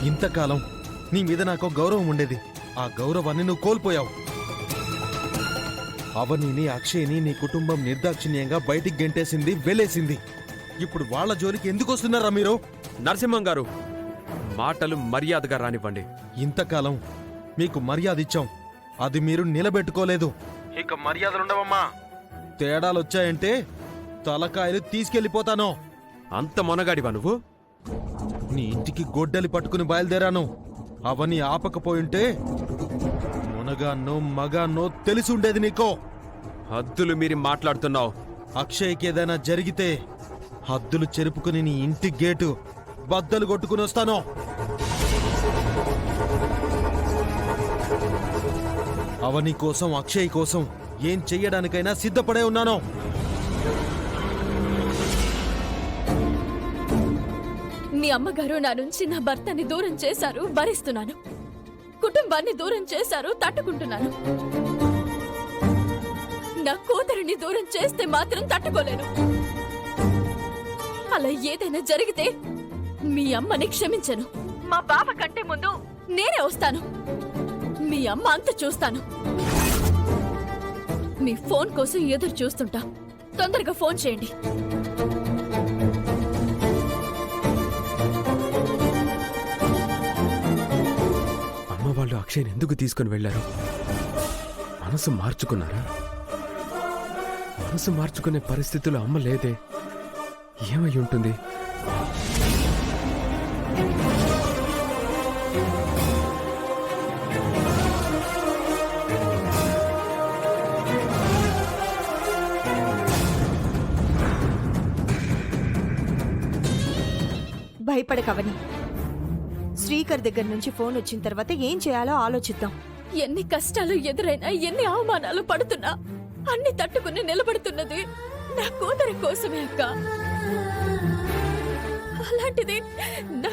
ఇంతకాలం నీ మీద నాకు గౌరవం ఉండేది. ఆ గౌరవాన్ని నువ్వు కోల్పోయావు. అవనిని, అక్షయ్ని నీ కుటుంబం నిర్దాక్షిణ్యంగా బయటికి గెంటేసింది, వెలేసింది. ఇప్పుడు వాళ్ళ జోలికి ఎందుకు వస్తున్నారా మీరు? నరసింహం గారు, మాటలు మర్యాదగా రానివ్వండి. ఇంతకాలం మీకు మర్యాద ఇచ్చాం, అది మీరు నిలబెట్టుకోలేదు. ఇక మర్యాదలుండవమ్మా. తేడాలొచ్చాయంటే తలకాయలు తీసుకెళ్లిపోతాను. అంత మొనగాడివా నువ్వు? నీ ఇంటికి గొడ్డలి పట్టుకుని బయలుదేరాను. అవని ఆపకపోయింటే మునగాన్నో మగాన్నో తెలిసి ఉండేది నీకో. హద్దులు మీరి మాట్లాడుతున్నావు. అక్షయ్కి ఏదైనా జరిగితే హద్దులు చెరుపుకుని నీ ఇంటి గేటు బద్దలు కొట్టుకుని వస్తాను. అవని కోసం, అక్షయ్ కోసం ఏం చెయ్యడానికైనా సిద్ధపడే ఉన్నాను. మీ అమ్మగారు నా నుంచి నా భర్తని దూరం చేశారు, భరిస్తున్నాను. కుటుంబాన్ని దూరం చేశారు, తట్టుకుంటున్నాను. నా కూతురిని దూరం చేస్తే మాత్రం తట్టుకోలేను. అలా ఏదైనా జరిగితే మీ అమ్మని క్షమించను. మా బావ కంటే ముందు నేనే వస్తాను. మీ అమ్మ అంత చూస్తాను. మీ ఫోన్ కోసం ఎదురు చూస్తుంటా. తొందరగా ఫోన్ చేయండి. అమ్మ వాళ్ళు అక్షయ్ని ఎందుకు తీసుకుని వెళ్లారు? మనసు మార్చుకున్నారా? మనసు మార్చుకునే పరిస్థితుల్లో అమ్మ లేదే. ఏమై ఉంటుంది? భయపడకవని. శ్రీకర్ దగ్గర నుంచి ఫోన్ వచ్చిన తర్వాత ఏం చేయాలో ఆలోచిద్దాం. ఎన్ని కష్టాలు ఎదురైనా, ఎన్ని అవమానాలు పడుతున్నా అన్ని తట్టుకుని నిలబడుతున్నది నా కూతురి కోసమే అక్క. అలాంటిది నా